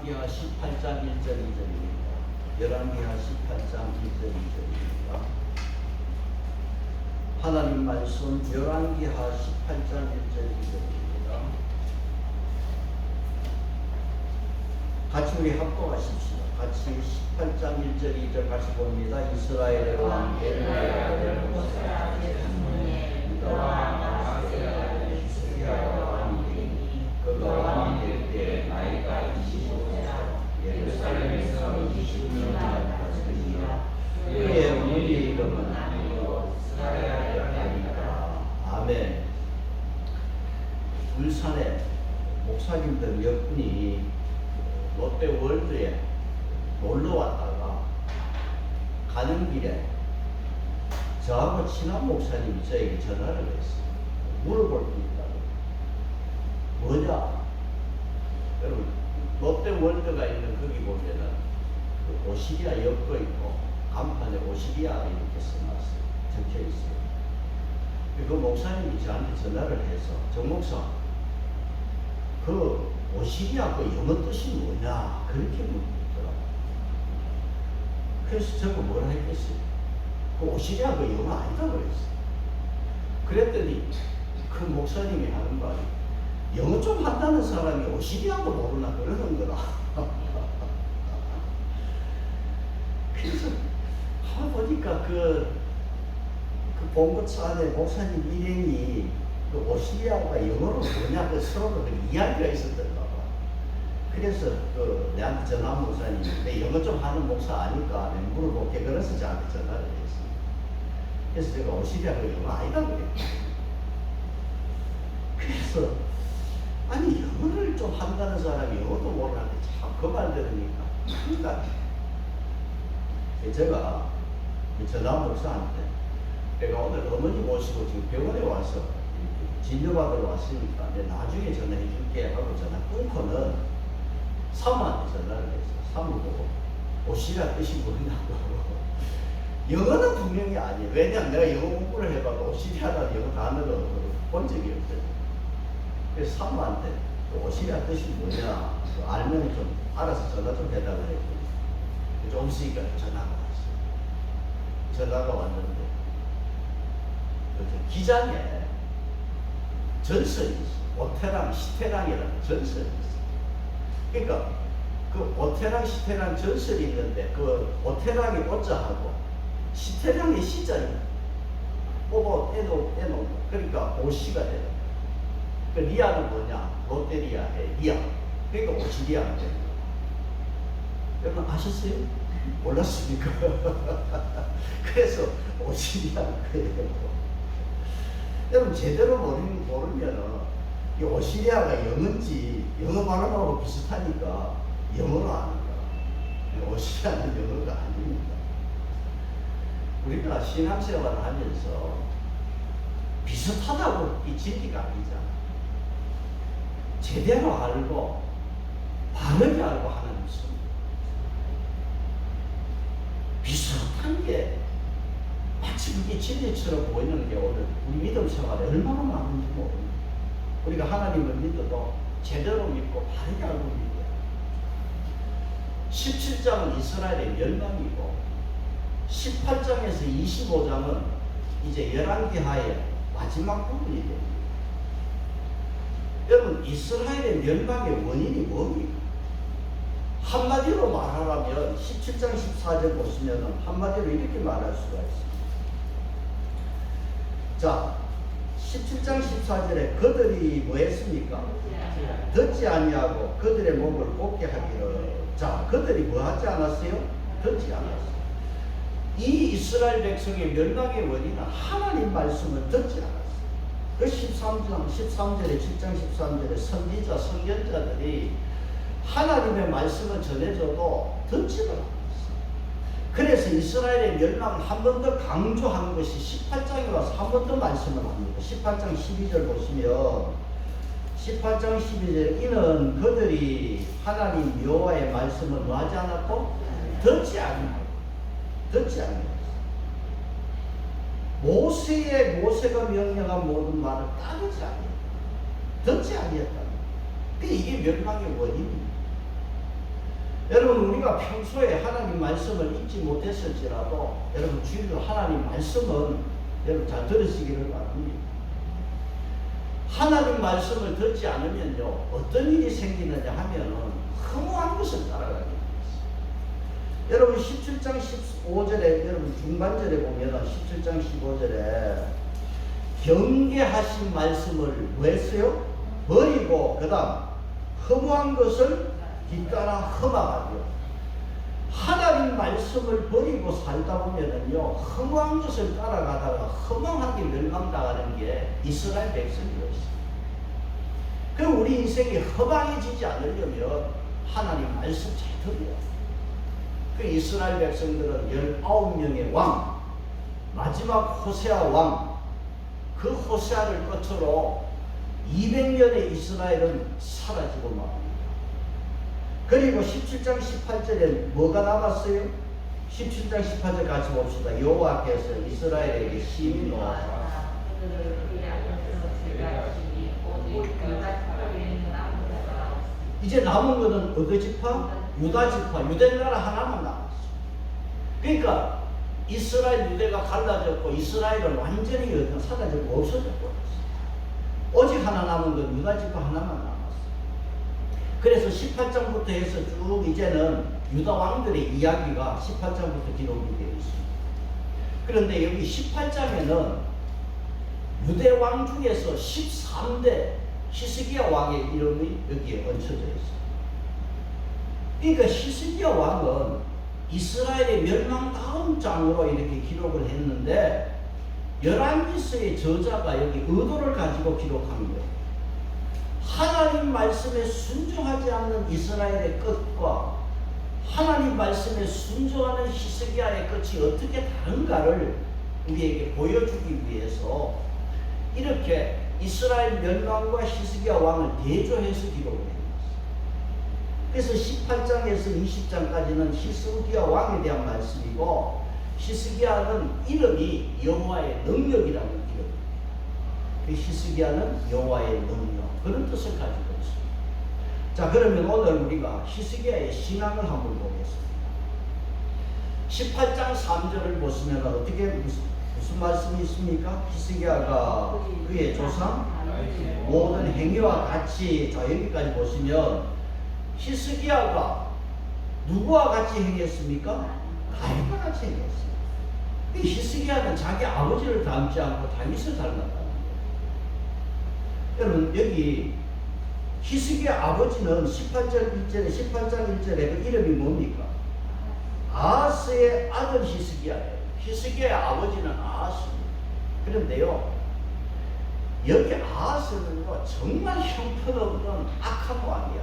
열왕기하 18장 1절 2절입니다. 열왕기하 18장 1절 2절입니다. 하나님 말씀 열왕기하 18장 1절 2절입니다. 같이 우리 합독하십시다. 같이 18장 1절 2절 같이 봅니다. 이스라엘의 왕 에르미야가 그가 왕이 될 때 나이가 25세 예루살렘에서 20년 살았으니라. 그의 어머니 이름은 스가랴니라. 아멘. 울산에 목사님들 몇 분이 롯데월드에 놀러 왔다가 가는 길에 저하고 친한 목사님이 저에게 전화를 했어요. 물어볼 게 있다고. 뭐냐? 여러분, 롯데월드가 있는 거기 보면은 그 오시리아 엮어 있고 간판에 오시리아 이렇게 써놨어요. 적혀 있어요. 그 목사님이 저한테 전화를 해서 정 목사, 그 오시리아 그 영어 뜻이 뭐냐? 그렇게 묻더라고요. 그래서 제가 뭐라 했겠어요? 그 오시리아 그 영어 아니다고 그랬어요. 그랬더니 그 목사님이 하는 말이 영어 좀 한다는 사람이 오시리아도 모르나 그러는 거라. 그래서 보니까 그 본거차 안에 목사님 일행이 그 오시리아가 영어로 뭐냐 그 서로 그 이야기가 있었던가 봐. 그래서 그 내한테 전화한 목사님이 내 영어 좀 하는 목사 아니까 물어볼게. 그래서 저한테 전화를 했습니다. 그래서 제가 오시리아 그 영어 아니다 그랬거든요. 그래서 아니 영어를 좀 한다는 사람이 영어도 모르는데 참 그 말 들으니까 큰다. 제가 전화한 목사한테 내가 오늘 어머니 모시고 지금 병원에 와서 진료받으러 왔으니까 내 나중에 전화해 줄게 하고 전화 끊고는 사모한테 전화를 했어요. 사모 보고 오시리아 뜻이 뭐냐고. 영어는 분명히 아니에요. 왜냐하면 내가 영어 공부를 해봐도 오시리아라는 영어 단어를 본 적이 없거든요. 그래서 사모한테 오시리아 뜻이 뭐냐 알면 좀 알아서 전화 좀 해달라고 했거든요. 좀 있으니까 전화가 왔어요. 전화가 왔는데 기장에 전설이 있어. 오테랑 시테랑이라는 전설이 있어. 그러니까 그 오테랑 시테랑 전설이 있는데 그 오테랑의 오자하고 시테랑의 시자를 뽑아 떼놓은 그러니까 오시가 되는 거야. 그 리아는 뭐냐? 롯데리아의 리아. 그러니까 오시리아가 되는 거야. 여러분 아셨어요? 몰랐습니까? 그래서 오시리아가 그래요. 여러분 제대로 모르면은 이 오시리아가 영어인지 영어 발음하고 비슷하니까 영어로 아는 거야. 오시리아는 영어가 아닙니다. 우리가 신앙생활을 하면서 비슷하다고 이 진리가 아니잖아. 제대로 알고 바르게 알고 하는 것은 비슷한 게 마치 그게 진리처럼 보이는 게 오늘 우리 믿음 생활에 얼마나 많은지 모릅니다. 우리가 하나님을 믿어도 제대로 믿고 바르게 알고 믿어요. 17장은 이스라엘의 멸망이고 18장에서 25장은 이제 열왕기하의 마지막 부분이 됩니다. 여러분 이스라엘의 멸망의 원인이 뭡니까? 한마디로 말하라면 17장 14절 보시면 한마디로 이렇게 말할 수가 있습니다. 자, 17장 14절에 그들이 뭐 했습니까? 듣지 아니하고 그들의 몸을 곱게 하기를. 자, 그들이 뭐 하지 않았어요? 듣지 않았어요. 이 이스라엘 백성의 멸망의 원인은 하나님 말씀을 듣지 않았어요. 그 13절에 7장 13절에 선지자, 선견자들이 하나님의 말씀을 전해줘도 듣지를 않았어요. 그래서 이스라엘의 멸망을 한 번 더 강조하는 것이 18장에 와서 한 번 더 말씀을 합니다. 18장 12절 보시면 18장 12절 이는 그들이 하나님 여호와의 말씀을 뭐 하지 않았고 듣지 아니하고 모세가 명령한 모든 말을 따르지 아니했다. 듣지 아니했다. 이게 멸망의 원인입니다. 여러분 우리가 평소에 하나님 말씀을 읽지 못했을지라도 여러분 주일로 하나님 말씀은 여러분 잘 들으시기를 바랍니다. 하나님 말씀을 듣지 않으면요 어떤 일이 생기느냐 하면은 허무한 것을 따라가게 됩니다. 여러분 17장 15절에 여러분 중반절에 보면은 17장 15절에 경계하신 말씀을 뭐 했어요? 버리고 그 다음 허무한 것을 뒤따라 험하가지고 하나님 말씀을 버리고 살다 보면은요 허무한 것을 따라가다가 허망하게 멸망당하는 게 이스라엘 백성이었어요. 그 우리 인생이 허망해지지 않으려면 하나님 말씀 잘 들어야 그 이스라엘 백성들은 19명의 왕 마지막 호세아 왕 그 호세아를 끝으로 200년의 이스라엘은 사라지고 맙니다. 그리고 17장 18절에 뭐가 남았어요? 17장 18절 같이 봅시다. 여호와께서 이스라엘에게 심히 노하사 이제 남은 것은 어느 지파? 유다 지파, 유대 나라 하나만 남았어. 그러니까 이스라엘 유대가 갈라졌고 이스라엘은 완전히 사라졌고 없어져 버렸어. 오직 하나 남은 건 유다 지파 하나만 남았어. 그래서 18장부터 해서 쭉 이제는 유다 왕들의 이야기가 18장부터 기록이 되어 있습니다. 그런데 여기 18장에는 유대 왕 중에서 13대 히스기야 왕의 이름이 여기에 얹혀져 있어요. 그러니까 히스기야 왕은 이스라엘의 멸망 다음 장으로 이렇게 기록을 했는데 열왕기서의 저자가 여기 의도를 가지고 기록한 거예요. 하나님 말씀에 순종하지 않는 이스라엘의 끝과 하나님 말씀에 순종하는 히스기야의 끝이 어떻게 다른가를 우리에게 보여주기 위해서 이렇게 이스라엘 멸망과 히스기야 왕을 대조해서 기록을 했습니다. 그래서 18장에서 20장까지는 히스기야 왕에 대한 말씀이고 히스기야는 이름이 여호와의 능력이라는 이름입니다. 그 히스기야는 여호와의 능력 그런 뜻을 가지고 있습니다. 자 그러면 오늘 우리가 히스기야의 신앙을 한번 보겠습니다. 18장 3절을 보시면 어떻게 무슨 말씀이 있습니까? 히스기야가 그의 조상 모든 행위와 같이 자 여기까지 보시면 히스기야가 누구와 같이 행했습니까? 다윗과 같이 행했어요. 히스기야는 자기 아버지를 닮지 않고 다윗을 닮았다는 거예요. 여러분 여기 히스기야 아버지는 18장 1절에 그 이름이 뭡니까? 아하스의 아들 히스기야예요. 히스기야의 아버지는 아하스입니다. 그런데요 여기 아하스는 정말 형편없는 악한 왕이야.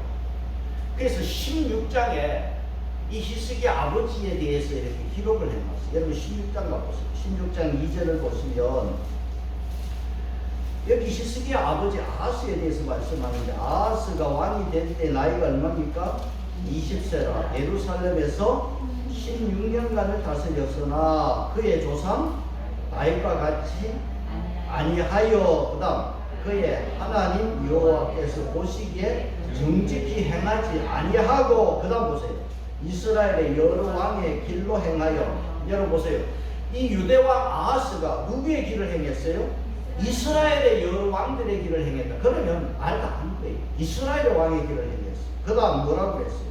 그래서 16장에 이 히스기야 아버지에 대해서 이렇게 기록을 해놨어요. 여러분 16장 가보세요. 16장 2절을 보시면 여기 히스기야 아버지 아하스에 대해서 말씀하는데 아하스가 왕이 될 때 나이가 얼마입니까? 20세라 예루살렘에서 16년간을 다스렸으나 그의 조상 다윗과 같이 아니하여 그 다음 그의 하나님 여호와께서 보시기에 정직히 행하지 아니하고 그 다음 보세요. 이스라엘의 여러 왕의 길로 행하여 여러분 보세요. 이 유대왕 아하스가 누구의 길을 행했어요? 이스라엘의 여러 왕들의 길을 행했다. 그러면 말 다 한 거예요. 이스라엘의 왕의 길을 행했어요. 그 다음 뭐라고 했어요?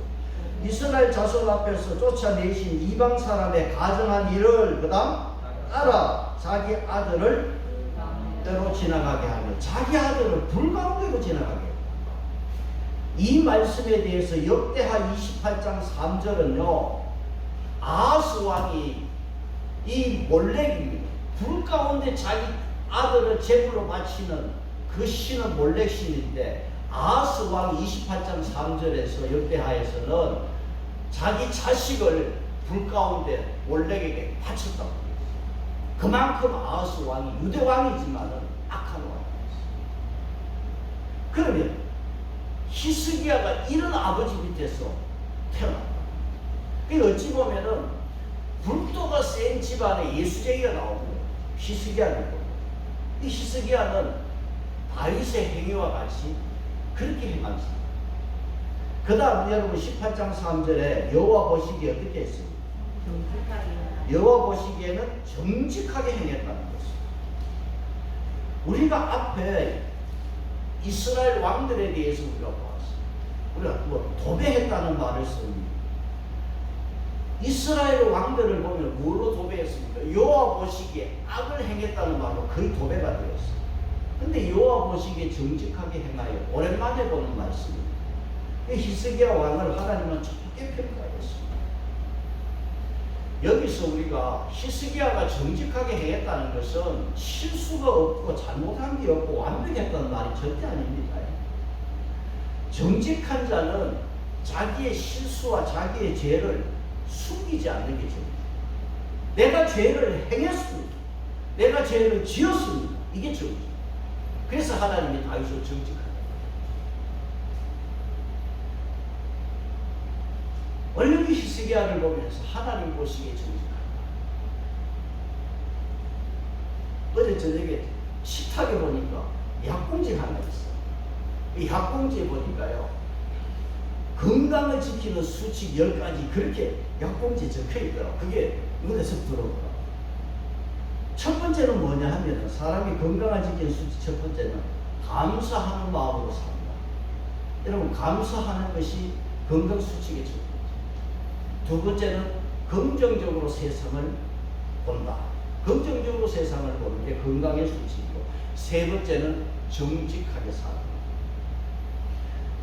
이스라엘 자손 앞에서 쫓아내신 이방 사람의 가정한 일을 그 다음 따라 자기 아들을 때로 지나가게 하며 자기 아들을 불 가운데로 지나가게 합니다. 이 말씀에 대해서 역대하 28장 3절은요 아하스 왕이 이 몰렉입니다. 불 가운데 자기 아들을 제물로 바치는 그 신은 몰렉 신인데 아하스 왕이 28장 3절에서 역대하에서는 자기 자식을 불 가운데 몰렉에게 바쳤다고 합니다. 그만큼 아하스 왕이 유대 왕이지만은 악한 왕이었어요. 그러면 히스기야가 이런 아버지 밑에서 태어났다. 그 어찌 보면은 불도가 센 집안에 예수쟁이가 나오고 히스기야를 보고 이 히스기야는 다윗의 행위와 같이 그렇게 행한 사람. 그 다음 여러분 18장 3절에 여호와 보시기에 어떻게 했습니까? 여호와 보시기에는 정직하게 행했다는 것입니다. 우리가 앞에 이스라엘 왕들에 대해서 우리가 보았습니다. 우리가 뭐 도배했다는 말을 씁니다. 이스라엘 왕들을 보면 뭘로 도배했습니까? 여호와 보시기에 악을 행했다는 말로 거의 도배가 되었습니다. 근데 여호와 보시기에 정직하게 행하여, 오랜만에 보는 말씀입니다. 히스기야 왕을 하나님은 좋게 평가했습니다. 여기서 우리가 히스기야가 정직하게 행했다는 것은 실수가 없고 잘못한 게 없고 완벽했다는 말이 절대 아닙니다. 정직한 자는 자기의 실수와 자기의 죄를 숨기지 않는 게 정직. 내가 죄를 행했습니다. 내가 죄를 지었습니다. 이게 정직. 그래서 하나님이 다윗을 정직하다. 원래 히스기야를 보면서 하나님 보시기에 정직하다. 어제 저녁에 식탁에 보니까 약봉지 하나 있어. 이 약봉지에 보니까요, 건강을 지키는 수칙 10가지 그렇게 약봉지에 적혀 있더라고. 그게 눈에서 들어오더라고. 첫 번째는 뭐냐 하면, 사람이 건강을 지키는 수칙 첫 번째는 감사하는 마음으로 산다. 여러분, 감사하는 것이 건강 수칙의 첫 번째. 두 번째는 긍정적으로 세상을 본다. 긍정적으로 세상을 보는 게 건강의 수칙이고, 세 번째는 정직하게 산다.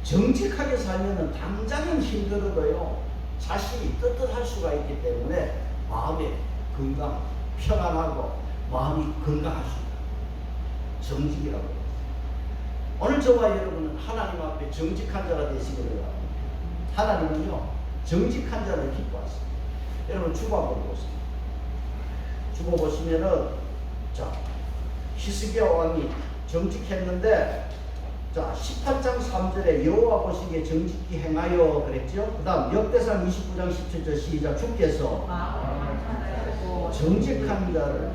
정직하게 살면은 당장은 힘들어도요, 자신이 떳떳할 수가 있기 때문에 마음의 건강, 평안하고 마음이 건강할 수 있다. 정직이라고 합니다. 오늘 저와 여러분은 하나님 앞에 정직한 자가 되시기를 바랍니다. 하나님은요, 정직한 자를 기뻐하십니다. 여러분 주보 한번 보세요. 주보 보시면은, 자, 히스기야 왕이 정직했는데, 자, 18장 3절에 여호와 보시기에 정직히 행하여 그랬죠. 그 다음 역대상 29장 17절 시작. 주께서 정직한 자를,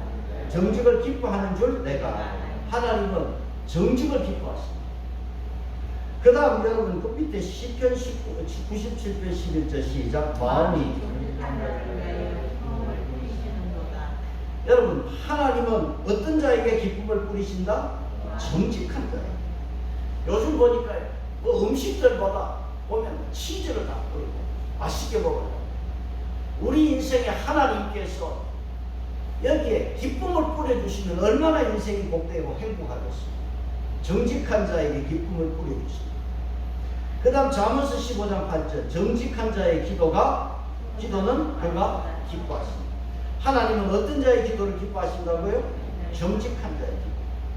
정직을 기뻐하는 줄 내가, 하나님은 정직을 기뻐하십니다. 그 다음 여러분 그 밑에 시편 97편 11절 시작. 마음이, 여러분 하나님은 어떤 자에게 기쁨을 뿌리신다? 정직한 자예요. 요즘 보니까 뭐 음식들보다 보면 치즈를 다 뿌리고 맛있게 먹어요. 우리 인생에 하나님께서 여기에 기쁨을 뿌려주시면 얼마나 인생이 복되고 행복하겠습니까? 정직한 자에게 기쁨을 뿌려주십니다. 그 다음 잠언서 15장 8절. 정직한 자의 기도는 그가 기뻐하십니다. 하나님은 어떤 자의 기도를 기뻐하신다고요? 정직한 자의 기도.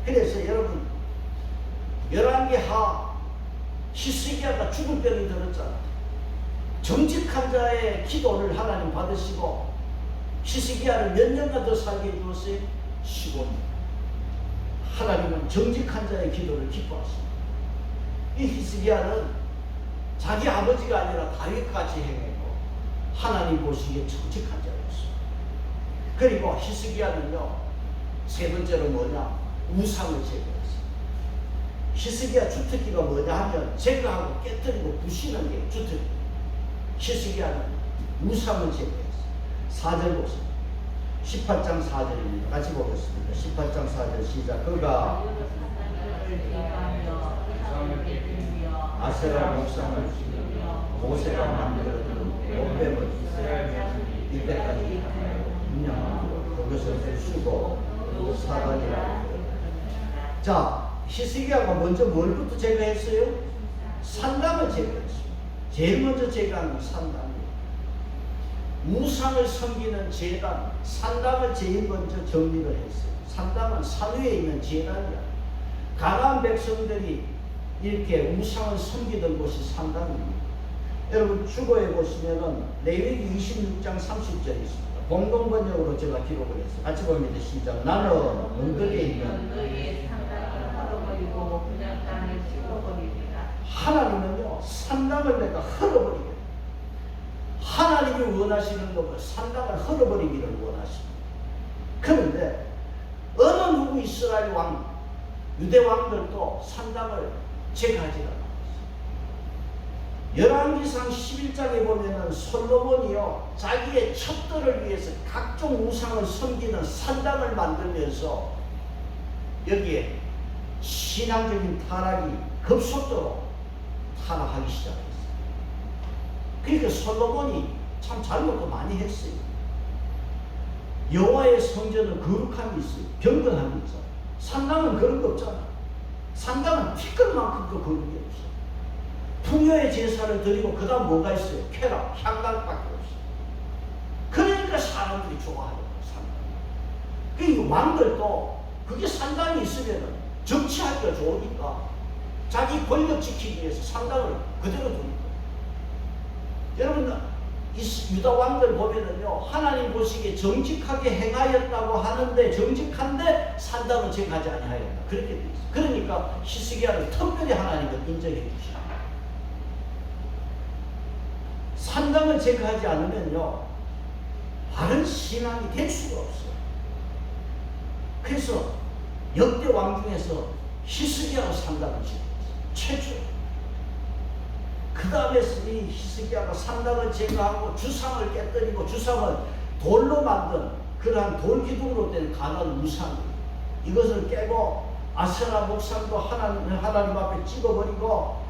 그래서 여러분, 11개 히스기야가 죽을 병이 들었잖아. 정직한 자의 기도를 하나님 받으시고 히스기야를 몇 년간 더 살게 해주었어요? 15년. 하나님은 정직한 자의 기도를 기뻐하십니다. 이 히스기야는 자기 아버지가 아니라 다윗같이 행했고 하나님 보시기에 정직한 자였어요. 그리고 히스기야는요, 세 번째로 뭐냐? 우상을 제거했어요. 히스기야 주특기가 뭐냐 하면 제거하고 깨뜨리고 부시는 게 주특기. 히스기야는 우상을 제거했어요. 4절 보세요. 18장 4절입니다. 같이 보겠습니다. 18장 4절 시작. 그가 아세라 목상을 모세가 만들어준 옷뱀을 이때까지 운영하고 그것을 쓰고 사단이라. 자, 히스기야가 먼저 뭘부터 제거했어요? 산당을 제거했어요. 제일 먼저 제거한 건 산당이에요. 우상을 섬기는 제단, 산당을 제일 먼저 정리를 했어요. 산당은 산 위에 있는 제단이야. 가나안 백성들이 이렇게 우상을 섬기던 곳이 산당입니다. 여러분 주보에 보시면은 레위기 26장 30절이 있습니다. 공동 번역으로 제가 기록을 했어요. 같이 봅니다. 시작. 나는 언덕에 있는 하나님은요, 산당을 내가 헐어버리게, 하나님이 원하시는 것을 산당을 헐어버리기를 원하십니다. 그런데 어느 누구 이스라엘 왕, 유대 왕들도 산당을 제거하지 않았어요. 열왕기상 11장에 보면은 솔로몬이요 자기의 첩들을 위해서 각종 우상을 섬기는 산당을 만들면서 여기에 신앙적인 타락이 급속도로 타락하기 시작했어요. 그러니까 솔로몬이 참 잘못도 많이 했어요. 여호와의 성전은 거룩함이 있어요. 경건함이 있어요. 산당은 그런 거 없잖아. 산당은 티끌만큼도 거룩이 없어. 풍요의 제사를 드리고 그 다음 뭐가 있어요? 쾌락, 향락밖에 없어요. 그러니까 사람들이 좋아하는 거예요. 그러니까 왕들도 그게 산당이 있으면 정치하기가 좋으니까 자기 권력 지키기 위해서 산당을 그대로 두는 거예요. 여러분 유다 왕들 보면은요 하나님 보시기에 정직하게 행하였다고 하는데 정직한데 산당은 제거하지 아니하였다 그렇게 돼 있어요. 그러니까 히스기야를 특별히 하나님은 인정해 주시죠. 산당을 제거하지 않으면요 바른 신앙이 될 수가 없어요. 그래서 역대 왕 중에서 히스기야가 산당을 지었어요. 최초. 그 다음에 이 히스기야가 산당을 제거하고 주상을 깨뜨리고 주상은 돌로 만든 그러한 돌기둥으로 된 가난 우상 이것을 깨고 아세라 목상도 하나님 앞에 찍어버리고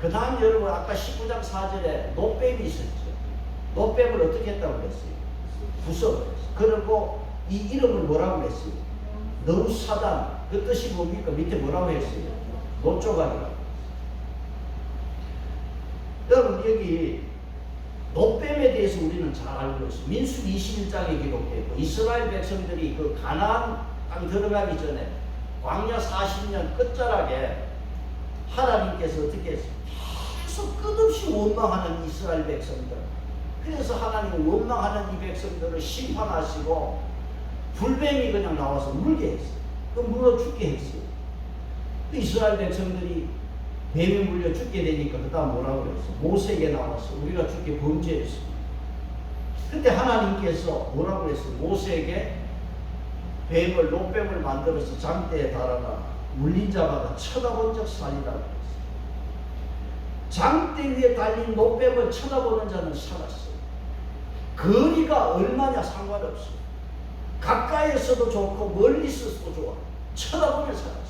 그 다음 여러분 아까 19장 4절에 노뱀이 있었죠. 노뱀을 어떻게 했다고 그랬어요? 부숴버렸어요. 그리고 이 이름을 뭐라고 그랬어요? 너우사단 그 뜻이 뭡니까? 밑에 뭐라고 했어요? 노조각이라고. 여러분 여기 노뱀에 대해서 우리는 잘 알고 있어요. 민수기 21장에 기록되어 있고 이스라엘 백성들이 그 가나안 땅 들어가기 전에 광야 40년 끝자락에 하나님께서 어떻게 했어요? 계속 끝없이 원망하는 이스라엘 백성들. 그래서 하나님은 원망하는 이 백성들을 심판하시고 불뱀이 그냥 나와서 물게 했어요. 그 물어 죽게 했어요. 그 이스라엘 백성들이 뱀에 물려 죽게 되니까 그 다음 뭐라고 그랬어? 모세에게 나와서 우리가 죽게 범죄했습니다. 그때 하나님께서 뭐라고 그랬어요? 모세에게 뱀을 노뱀을 만들어서 장대에 달아라 물린 자마다 쳐다본 적 살리라고 그랬어요. 장대 위에 달린 노뱀을 쳐다보는 자는 살았어요. 거리가 얼마냐 상관없어요. 가까이에서도 좋고 멀리서도 좋아. 쳐다보면 살았어요.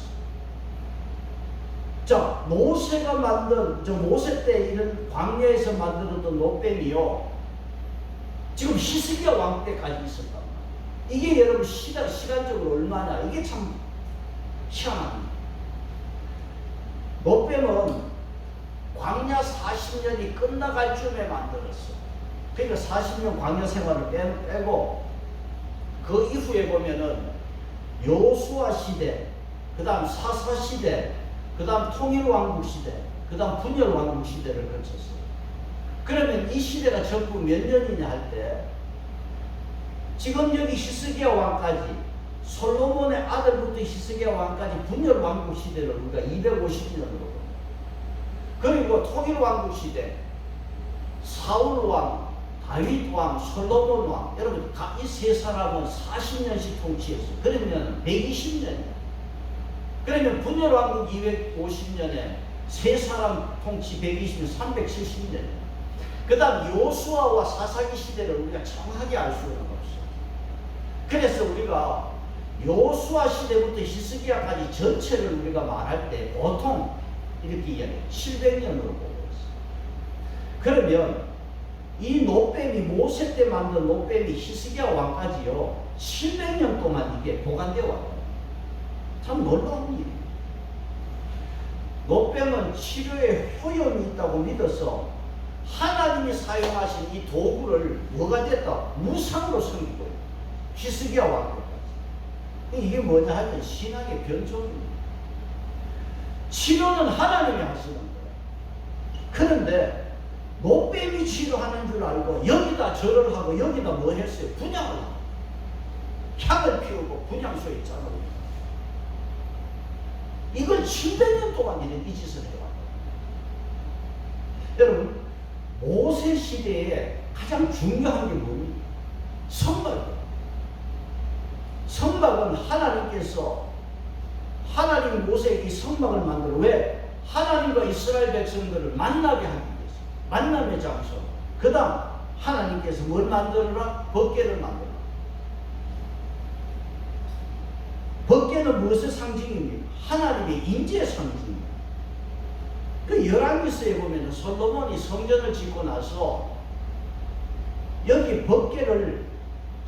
자, 모세가 만든, 모세 때 이런 광야에서 만들었던 노뱀이요. 지금 히스기야 왕 때까지 있었단 말이에요. 이게 여러분 시간적으로 얼마냐. 이게 참 희한합니다. 노뱀은 광야 40년이 끝나갈 쯤에 만들었어. 그러니까 40년 광야 생활을 빼고 그 이후에 보면은 여호수아 시대, 그 다음 사사 시대, 그 다음 통일왕국 시대, 그 다음 분열왕국 시대를 거쳤어요. 그러면 이 시대가 전부 몇 년이냐 할 때 지금 여기 히스기야 왕까지 솔로몬의 아들부터 히스기야 왕까지 분열왕국 시대를 우리가 250년으로 봅니다. 그리고 통일왕국 시대 사울왕, 다윗왕, 솔로몬왕 여러분 이 세 사람은 40년씩 통치했어요. 그러면 120년이에요. 그러면 분열왕국 250년에 세 사람 통치 120년 370년. 그 다음 요수아와 사사기 시대를 우리가 정확하게 알 수는 없어요. 그래서 우리가 요수아 시대부터 히스기야까지 전체를 우리가 말할 때 보통 이렇게 이야기해요. 700년으로 보고 있어요. 그러면 이 노뱀이 모세 때 만든 노뱀이 히스기야 왕까지요 700년 동안 이게 보관되어 왔다. 참 놀라운 일이에요. 노뱀은 치료에 효용이 있다고 믿어서 하나님이 사용하신 이 도구를 뭐가 됐다? 무상으로 섬기고 있다. 히스기야 왕까지. 이게 뭐냐 하면 신앙의 변종입니다. 치료는 하나님이 하시는 거예요. 그런데 노뱀이 치료하는 줄 알고 여기다 절을 하고 여기다 뭐 했어요? 분양을 하고 향을 피우고 분양소에 있잖아요. 이걸 700년 동안 이 짓을 해왔다. 여러분 모세 시대에 가장 중요한 게 뭡니까? 선막이에요. 선막은 하나님께서 하나님 모세에게 이 선막을 만들어 왜? 하나님과 이스라엘 백성들을 만나게 하기 위해서. 만남의 장소. 그 다음 하나님께서 뭘 만들어라? 법궤를 만들어라. 법궤는 무엇의 상징입니까? 하나님의 임재의 상징입니다. 그 열왕기서에 보면 솔로몬이 성전을 짓고 나서 여기 법궤를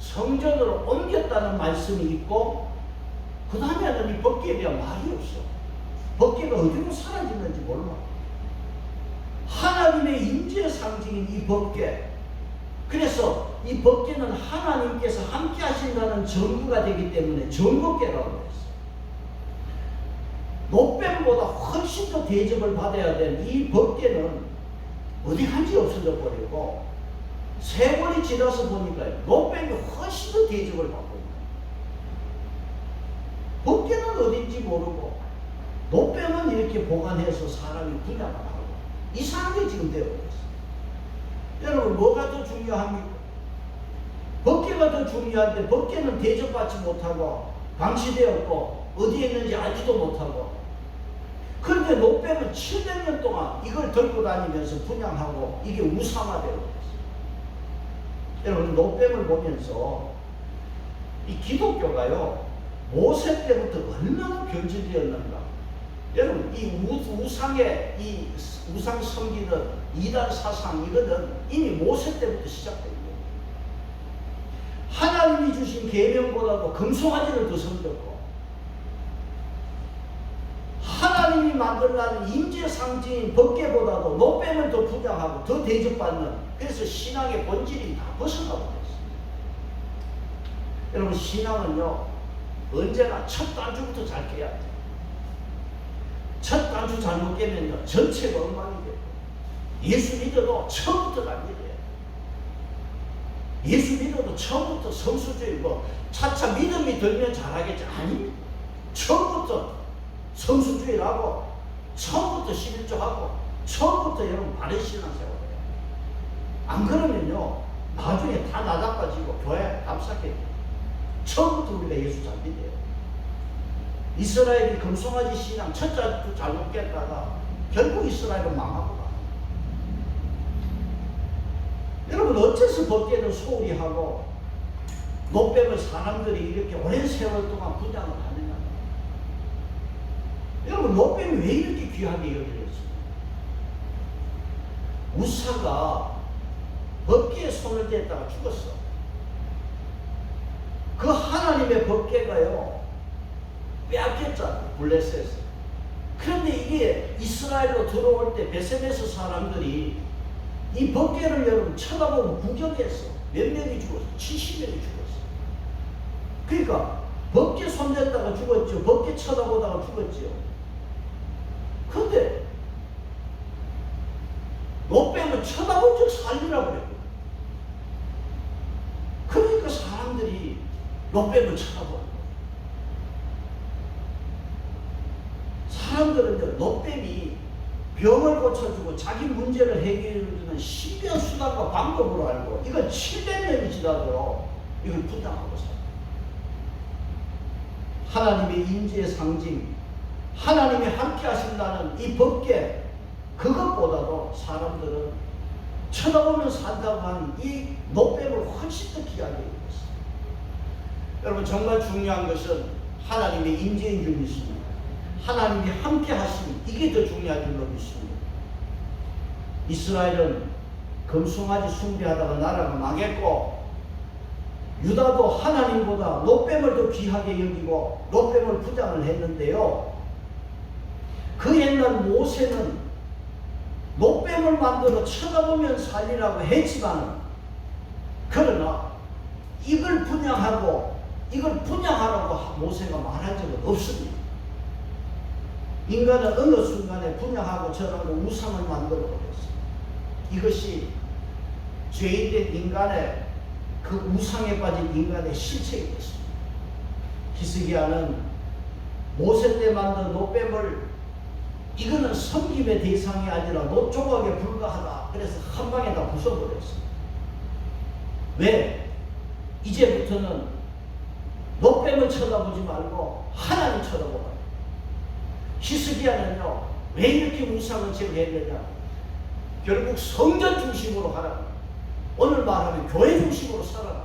성전으로 옮겼다는 말씀이 있고, 그 다음에는 이 법궤에 대한 말이 없어. 법궤가 어디로 사라지는지 몰라. 하나님의 임재의 상징인 이 법궤. 그래서 이 법궤는 하나님께서 함께 하신다는 증거가 되기 때문에 증거궤라고 했어요. 노뱀보다 훨씬 더 대접을 받아야 될 이 법궤는 어디 간지 없어져 버리고, 세월이 지나서 보니까 노뱀이 훨씬 더 대접을 받고 있는 거예요. 법궤는 어딘지 모르고 노뱀은 이렇게 보관해서 사람이 분양을 하고 이상하게 지금 되어버렸어요. 여러분, 뭐가 더 중요합니까? 법궤가 더 중요한데 법궤는 대접받지 못하고 방치되었고 어디에 있는지 알지도 못하고, 그런데 노뱀은 700년 동안 이걸 들고 다니면서 분양하고 이게 우상화되어 있어요. 여러분, 노뱀을 보면서 이 기독교가요, 모세 때부터 얼마나 변질되었는가. 여러분, 이 우상의, 이 우상 섬기는 이단 사상, 이거는 이미 모세 때부터 시작된 거예요. 하나님이 주신 계명보다도 금송아지를 더 섬겼고, 하나님이 만들라는 임재 상징인 법궤보다도 노뱀을 더 분양하고 더 대접받는, 그래서 신앙의 본질이 다 벗어나고 있어요. 여러분, 신앙은요, 언제나 첫 단추부터 잘 깨야 돼요. 첫 단추 잘못 깨면요, 전체가 엉망이 돼요. 예수 믿어도 처음부터 잘 믿어야 돼요. 예수 믿어도 처음부터 성수주의고, 차차 믿음이 들면 잘하겠지. 아니, 처음부터 성수주의라고, 처음부터 11조하고, 처음부터 여러분 바른 신앙생활을 해요. 안 그러면요, 나중에 다 나다빠지고 교회 답답해 돼요. 처음부터 우리가 예수 잘 믿어요. 이스라엘이 금송아지 신앙 첫 단추 잘못 깼다가 결국 이스라엘은 망하고 가. 여러분, 어째서 법궤는 소홀히 하고 노뱀을 사람들이 이렇게 오랜 세월 동안 분양을 하느냐. 여러분, 노뱀이 왜 이렇게 귀하게 여겨졌어요? 우사가 법궤에 손을 댔다가 죽었어. 그 하나님의 법궤가요, 빼앗겼잖아요, 블레셋에서. 그런데 이게 이스라엘로 들어올 때 베세메스 사람들이 이 법궤를 여러분 쳐다보고 구경했어. 몇 명이 죽었어? 70명이 죽었어. 그러니까 법궤 손댔다가 죽었죠. 법궤 쳐다보다가 죽었죠. 근데 노뱀은 쳐다본 적 살리라고 그랬거든. 그러니까 사람들이 노뱀을 쳐다보는 거예요. 사람들은 노뱀이 병을 고쳐주고 자기 문제를 해결해주는 신비한 수단과 방법으로 알고, 이걸 700년이 지나도록 이걸 분당하고 살아요. 하나님의 임재의 상징, 하나님이 함께 하신다는 이 법궤, 그것보다도 사람들은 쳐다보면 산다고 하는 이 노뱀을 훨씬 더 귀하게 여겼어요. 여러분, 정말 중요한 것은 하나님의 임재인 줄 믿습니다. 하나님이 함께 하시니 이게 더 중요한 줄로 믿습니다. 이스라엘은 금송아지 숭배하다가 나라가 망했고, 유다도 하나님보다 노뱀을 더 귀하게 여기고 노뱀을 부장을 했는데요, 그 옛날 모세는 노뱀을 만들어 쳐다보면 살리라고 했지만, 그러나 이걸 분양하고 이걸 분양하라고 모세가 말한 적은 없습니다. 인간은 어느 순간에 분양하고 저라고 우상을 만들어 버렸어요. 이것이 죄인된 인간의, 그 우상에 빠진 인간의 실체가 됐습니다. 히스기야는 모세 때 만든 노뱀을, 이거는 섬김의 대상이 아니라 노조각에 불과하다. 그래서 한 방에 다 부숴버렸어요. 왜? 이제부터는 노뱀을 쳐다보지 말고 하나님 쳐다보라. 히스기야는요, 왜 이렇게 우상을 제거했느냐? 결국 성전 중심으로 하라. 오늘 말하면 교회 중심으로 살아라.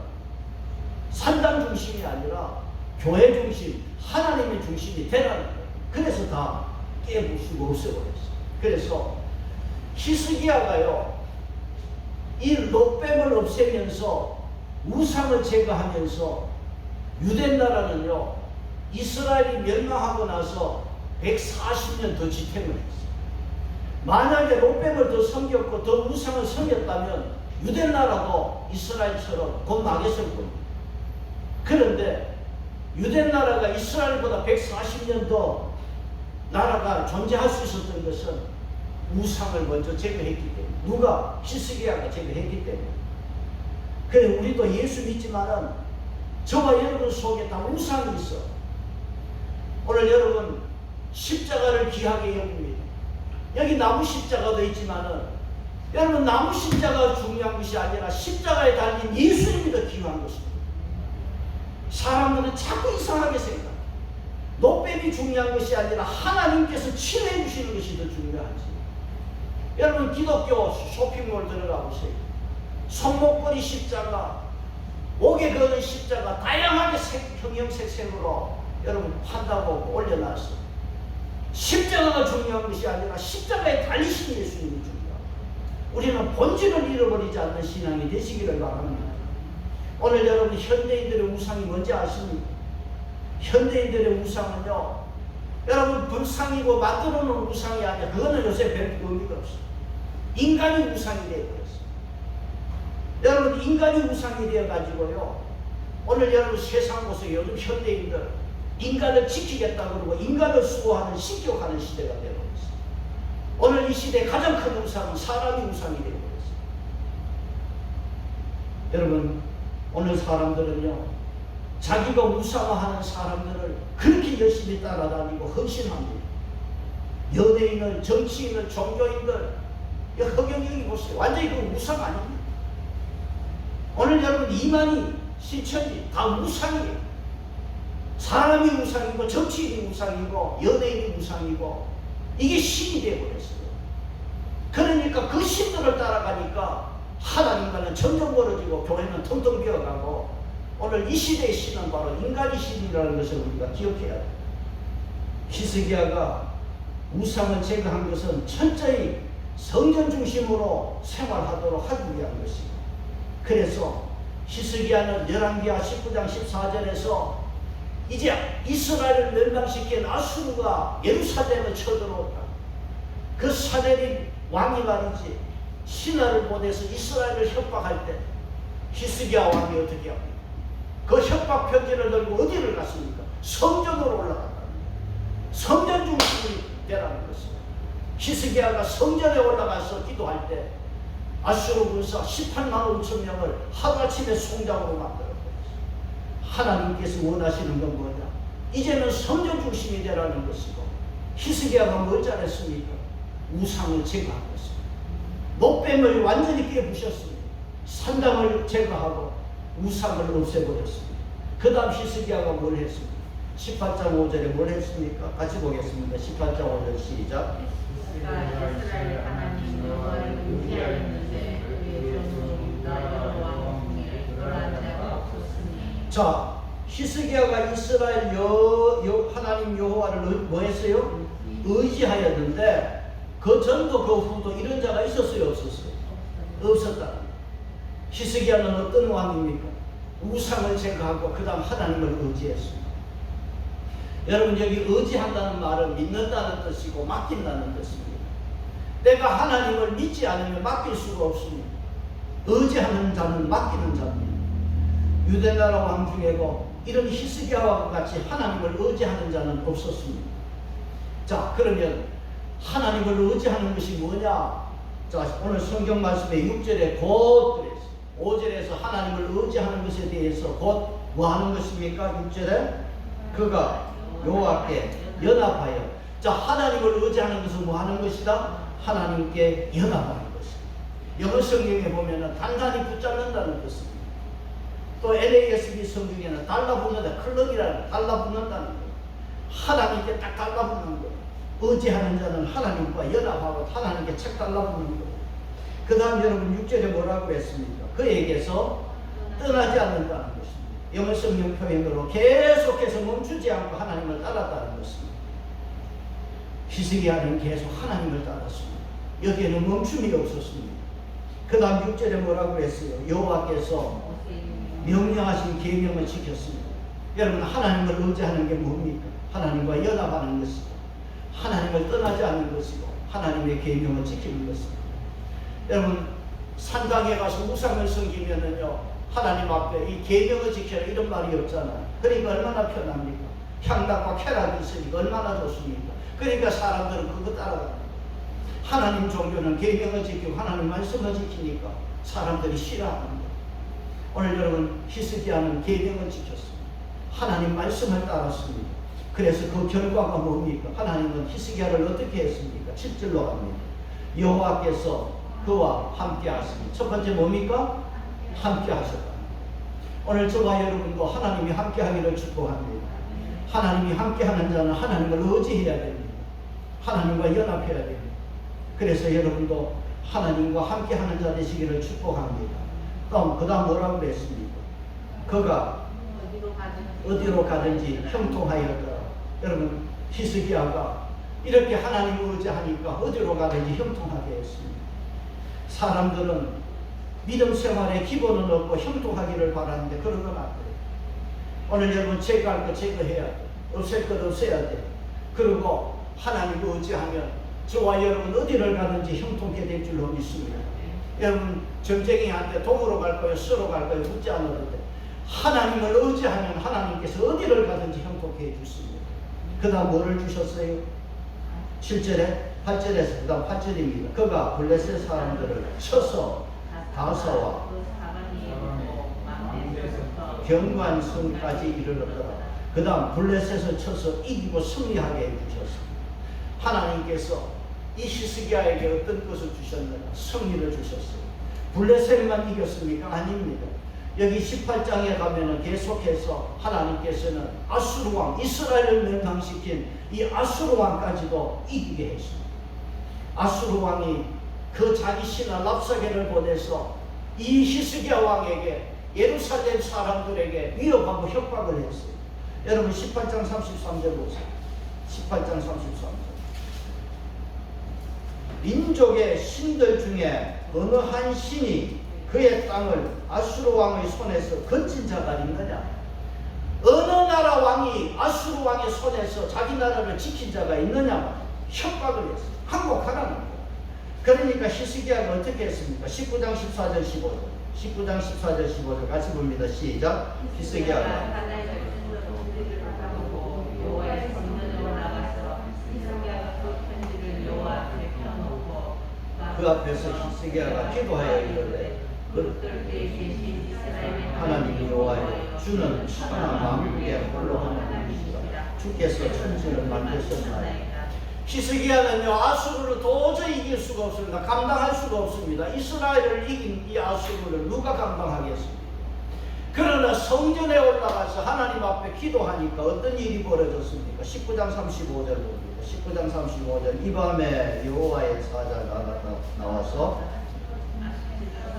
산당 중심이 아니라 교회 중심, 하나님의 중심이 되라는 거예요. 그래서 다 깨부수고 없애버렸어요. 그래서 히스기야가요, 이 롯뱀을 없애면서 우상을 제거하면서 유대 나라는요, 이스라엘이 멸망하고 나서 140년 더 지탱을 했어요. 만약에 롯뱀을 더 섬겼고 더 우상을 섬겼다면 유대 나라도 이스라엘처럼 곧 망했을 겁니다. 그런데 유대 나라가 이스라엘보다 140년 더 나라가 존재할 수 있었던 것은 우상을 먼저 제거했기 때문에, 누가? 히스기야가 제거했기 때문에. 그래, 우리도 예수 믿지만은 저와 여러분 속에 다 우상이 있어. 오늘 여러분 십자가를 귀하게 여깁니다. 여기 나무 십자가도 있지만은 여러분 나무 십자가가 중요한 것이 아니라 십자가에 달린 예수님이 더 귀한 것입니다. 사람들은 자꾸 이상하게 생각해요. 롯뱀이 중요한 것이 아니라 하나님께서 치료해 주시는 것이 더 중요하지. 여러분 기독교 쇼핑몰 들어가 보세요. 손목걸이 십자가, 목에 거는 십자가, 다양하게 형형색색으로 여러분 판다고 올려놨어요. 십자가가 중요한 것이 아니라 십자가에 달리신 예수님이 중요하고, 우리는 본질을 잃어버리지 않는 신앙이 되시기를 바랍니다. 오늘 여러분 현대인들의 우상이 뭔지 아십니까? 현대인들의 우상은요, 여러분 불상이고 만들어 놓은 우상이 아니라 그거는 요새 별 의미가 없어요. 인간이 우상이 되어버렸어요. 여러분 인간이 우상이 되어가지고요, 오늘 여러분 세상 보세요. 요즘 현대인들 인간을 지키겠다 그러고 인간을 수호하는 신격하는 시대가 되어버렸어요. 오늘 이 시대의 가장 큰 우상은 사람이 우상이 되어버렸어요. 여러분 오늘 사람들은요, 자기가 우상화하는 사람들을 그렇게 열심히 따라다니고 헌신합니다. 연예인을, 정치인을, 종교인들, 허경영이 보세요. 완전히 그 우상 아닙니까? 오늘 여러분 이만희, 신천지 다 우상이에요. 사람이 우상이고 정치인이 우상이고 연예인이 우상이고 이게 신이 되어버렸어요. 그러니까 그 신들을 따라가니까 하나님과는 점점 멀어지고 교회는 텅텅 비어가고, 오늘 이 시대의 신은 바로 인간의 신이라는 것을 우리가 기억해야 돼요. 히스기야가 우상을 제거한 것은 철저히 성전 중심으로 생활하도록 하기 위한 것이고, 그래서 히스기야는 열왕기하 19장 14절에서 이제 이스라엘을 멸망시킨 아수르가 예루살렘을 쳐들어온다. 그 사데립 왕이 말이지, 신하를 보내서 이스라엘을 협박할 때 히스기야 왕이 어떻게 합니까? 그 협박 편지를 들고 어디를 갔습니까? 성전으로 올라갔다. 성전 중심이 되라는 것입니다. 히스기야가 성전에 올라가서 기도할 때 아수르 군사 18만 5천 명을 하루아침에 송장으로 만들어버렸어요. 하나님께서 원하시는 건 뭐냐? 이제는 성전 중심이 되라는 것이고, 히스기야가 뭘 잘했습니까? 우상을 제거한 것입니다. 롯뱀을 완전히 깨부셨습니다. 산당을 제거하고 우상을 없애버렸습니다. 그 다음 히스기야가 뭘 했습니까? 18장 5절에 뭘 했습니까? 같이 보겠습니다. 18장 5절 시작. 이스라엘 하나님 여호와를 의지하였는데 그의 종은 유다 여호와 중에 그러한 자가 없었으니. 자, 히스기야가 이스라엘 하나님 여호와를 뭐 했어요? 의지하였는데 그 전도 그 후도 이런 자가 있었어요? 없었어요? 없었다. 히스기야는 어떤 왕입니까? 우상을 제거하고 그 다음 하나님을 의지했습니다. 여러분 여기 의지한다는 말은 믿는다는 뜻이고 맡긴다는 뜻입니다. 내가 하나님을 믿지 않으면 맡길 수가 없습니다. 의지하는 자는 맡기는 자입니다. 유대나라 왕 중에도 이런 히스기야와 같이 하나님을 의지하는 자는 없었습니다. 자, 그러면 하나님을 의지하는 것이 뭐냐? 자, 오늘 성경 말씀에 6절에 곧 그랬어요. 5절에서 하나님을 의지하는 것에 대해서 곧 뭐 하는 것입니까? 6절에 그가 여호와께 연합하여. 자, 하나님을 의지하는 것은 뭐 하는 것이다? 하나님께 연합하는 것이다. 영어 성경에 보면은 단단히 붙잡는다는 뜻입니다. 또 LASB 성경에는 달라붙는다, 클럭이라는 달라붙는다는 거. 하나님께 딱 달라붙는 거. 의지하는 자는 하나님과 연합하고 하나님께 책 달라붙는 거. 그 다음 여러분 6절에 뭐라고 했습니까? 그에게서 떠나지 않는다는 것입니다. 영어 성경 표현으로 계속해서 멈추지 않고 하나님을 따랐다는 것입니다. 히스기야는 계속 하나님을 따랐습니다. 여기에는 멈춤이 없었습니다. 그 다음 6절에 뭐라고 했어요? 여호와께서 명령하신 계명을 지켰습니다. 여러분 하나님을 의지하는 게 뭡니까? 하나님과 연합하는 것이고 하나님을 떠나지 않는 것이고 하나님의 계명을 지키는 것입니다. 여러분 산당에 가서 우상을 섬기면은요 하나님 앞에 이 계명을 지켜라 이런 말이 없잖아요. 그러니까 얼마나 편합니까? 향락과 쾌락이 있으니까 얼마나 좋습니까? 그러니까 사람들은 그거 따라갑니다. 하나님 종교는 계명을 지키고 하나님 말씀을 지키니까 사람들이 싫어합니다. 오늘 여러분 히스기야는 계명을 지켰습니다. 하나님 말씀을 따랐습니다. 그래서 그 결과가 뭡니까? 하나님은 히스기야를 어떻게 했습니까? 7절로 합니다. 여호와께서 그와 함께 하십니다. 첫 번째 뭡니까? 함께 하셨다. 오늘 저와 여러분도 하나님이 함께 하기를 축복합니다. 하나님이 함께 하는 자는 하나님을 의지해야 됩니다. 하나님과 연합해야 됩니다. 그래서 여러분도 하나님과 함께 하는 자 되시기를 축복합니다. 그 다음 뭐라고 그랬습니까? 그가 어디로 가든지 형통하였더라. 여러분 히스기야가 이렇게 하나님을 의지하니까 어디로 가든지 형통하게 했습니다. 사람들은 믿음 생활의 기본은 없고 형통하기를 바라는데 그런 건 안 돼요. 오늘 여러분 제거할 거 제거해야 돼. 없앨 것 없애야 돼. 그리고 하나님을 의지하면 저와 여러분 어디를 가든지 형통케 될 줄로 믿습니다. 여러분 점쟁이한테 동으로 갈 거예요? 수로 갈 거예요? 묻지 않아도 돼. 하나님을 의지하면 하나님께서 어디를 가든지 형통케 해주십니다. 그 다음 뭐를 주셨어요? 7절에 8절에서 그 다음 8절입니다. 그가 블레셋 사람들을 쳐서 다사와 경관성까지 이르렀더라. 그 다음 블레셋을 쳐서 이기고 승리하게 해주셨습니다. 하나님께서 이 히스기야에게 어떤 것을 주셨느냐? 승리를 주셨어요. 블레셋만 이겼습니까? 아닙니다. 여기 18장에 가면은 계속해서 하나님께서는 아수르 왕, 이스라엘을 멸망시킨 이 아수르 왕까지도 이기게 했습니다. 아수르 왕이 그 자기 신하 랍사게를 보내서 이 히스기야 왕에게 예루살렘 사람들에게 위협하고 협박을 했어요. 여러분 18장 33절 보세요. 18장 33절. 민족의 신들 중에 어느 한 신이 그의 땅을 아수르 왕의 손에서 거친 자가 있느냐? 어느 나라 왕이 아수르 왕의 손에서 자기 나라를 지킨 자가 있느냐? 협박을 했어요. 항복하라는 거예요. 그러니까 히스기야가 어떻게 했습니까? 19장 14절 15절 19장 14절 15절 같이 봅니다. 시작. 히스기야가 그 앞에서 히스기야가 기도하여 이르되 하나님 여호와여 주는 천하 만국의 홀로 하나님이시다. 주께서 천지를 만드셨나이다. 히스기야는요 아수르를 도저히 이길 수가 없습니다. 감당할 수가 없습니다. 이스라엘을 이긴 이 아수르를 누가 감당하겠습니까? 그러나 성전에 올라가서 하나님 앞에 기도하니까 어떤 일이 벌어졌습니까? 19장 35절 봅니다. 19장 35절 이 밤에 여호와의 사자가 나와서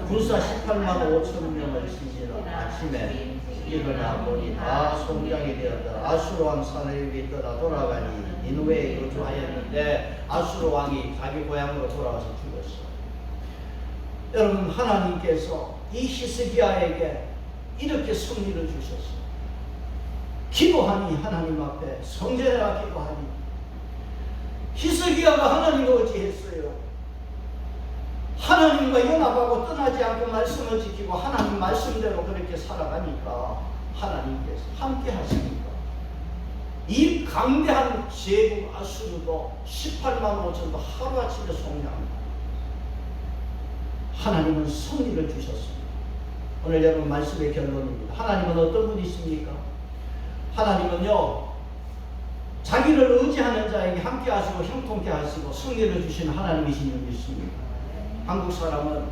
군사 18만 5천 명을 치지라. 아침에 일어나 보니 다 송장이 되었다. 아수르 왕 사네립이 떠나 돌아가니 니느웨에 거주하였는데 아수르 왕이 자기 고향으로 돌아와서 죽었어. 여러분 하나님께서 이 히스기야에게 이렇게 승리를 주셨어. 기도하니 하나님 앞에 성전에가 기도하니 히스기야가 하나님을 의지했어요. 하나님과 연합하고 떠나지 않고 말씀을 지키고 하나님 말씀대로 그렇게 살아가니까 하나님께서 함께 하시니까 이 강대한 제국 아수르도 18만 5천도 하루아침에 속량합니다. 하나님은 승리를 주셨습니다. 오늘 여러분 말씀의 결론입니다. 하나님은 어떤 분이십니까? 하나님은요 자기를 의지하는 자에게 함께 하시고 형통케 하시고 승리를 주시는 하나님이신 줄 믿습니다. 한국 사람은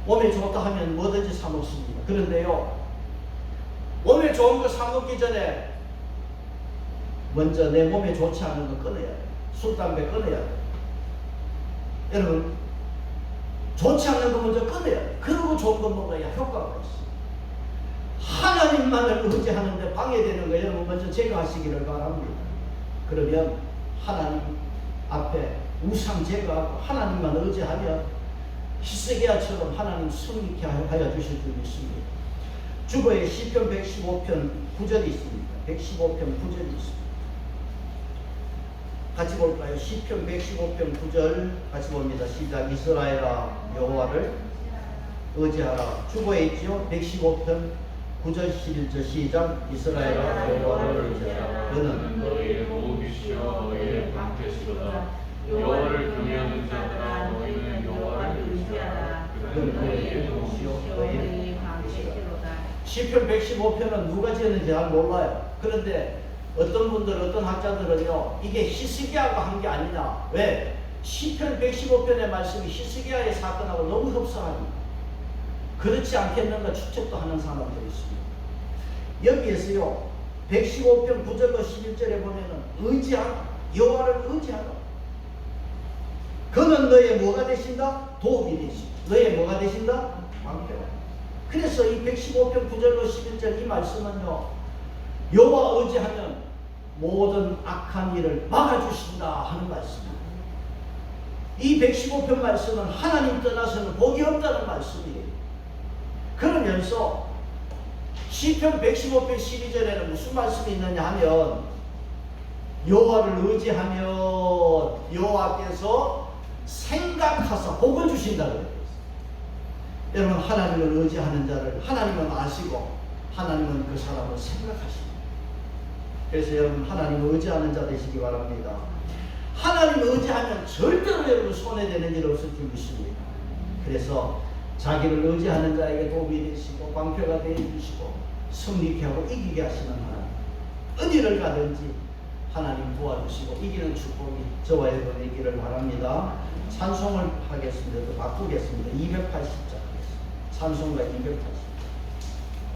몸에 좋다 하면 뭐든지 사 먹습니다. 그런데요 몸에 좋은 거 사 먹기 전에 먼저 내 몸에 좋지 않은 거 끊어야 돼요. 술, 담배 끊어야 돼요. 여러분 좋지 않는 거 먼저 끊어야 돼. 그리고 좋은 거 먹어야 효과가 있어. 하나님만을 의지하는데 방해되는 거 여러분 먼저 제거하시기를 바랍니다. 그러면 하나님 앞에 우상 제거하고 하나님만 의지하면 히스기야처럼 하나님 승리케 하여 주실 줄 믿습니다. 주보에 시편 115편 9절이 있습니다. 115편 9절이 있습니다. 같이 볼까요? 시편 115편 9절 같이 봅니다. 시작. 이스라엘아 여호와를 의지하라. 주보에 있죠. 115편 9절 11절 시작. 이스라엘아 여호와를 의지하라. 그는 너희의 도움이시여 너희의 방패시로다. 여호와를 경외하는 자들아 너희는 여호와를 의지하라. 그는 너희의 도움이시여 너희의 방패시로다. 시편 115편은 누가 지었는지 잘 몰라요. 그런데 어떤 분들, 어떤 학자들은요, 이게 히스기야가 한 게 아니냐. 왜? 시편 115편의 말씀이 히스기야의 사건하고 너무 흡사합니다. 그렇지 않겠는가 추측도 하는 사람들이 있습니다. 여기에서요, 115편 9절로 11절에 보면은 의지하라. 여호와를 의지하라. 그는 너의 뭐가 되신다? 도움이 되신다. 너의 뭐가 되신다? 방패가. 그래서 이 115편 9절로 11절 이 말씀은요, 여호와 의지하면 모든 악한 일을 막아주신다 하는 말씀입니다. 이 115편 말씀은 하나님 떠나서는 복이 없다는 말씀이에요. 그러면서 시편 115편 12절에는 무슨 말씀이 있느냐 하면 여호와를 의지하면 여호와께서 생각하사 복을 주신다고 그래요. 여러분 하나님을 의지하는 자를 하나님은 아시고 하나님은 그 사람을 생각하십니다. 그래서 여러분 하나님을 의지하는 자 되시기 바랍니다. 하나님을 의지하면 절대로 여러분 손해되는 일 없을 줄 믿습니다. 그래서 자기를 의지하는 자에게 도움이 되시고 방패가 되어주시고 승리케 하고 이기게 하시는 하나님, 어디를 가든지 하나님 도와주시고 이기는 축복이 저와 여러분의 있기를 바랍니다. 찬송을 하겠습니다. 또 바꾸겠습니다. 280장 찬송가 280.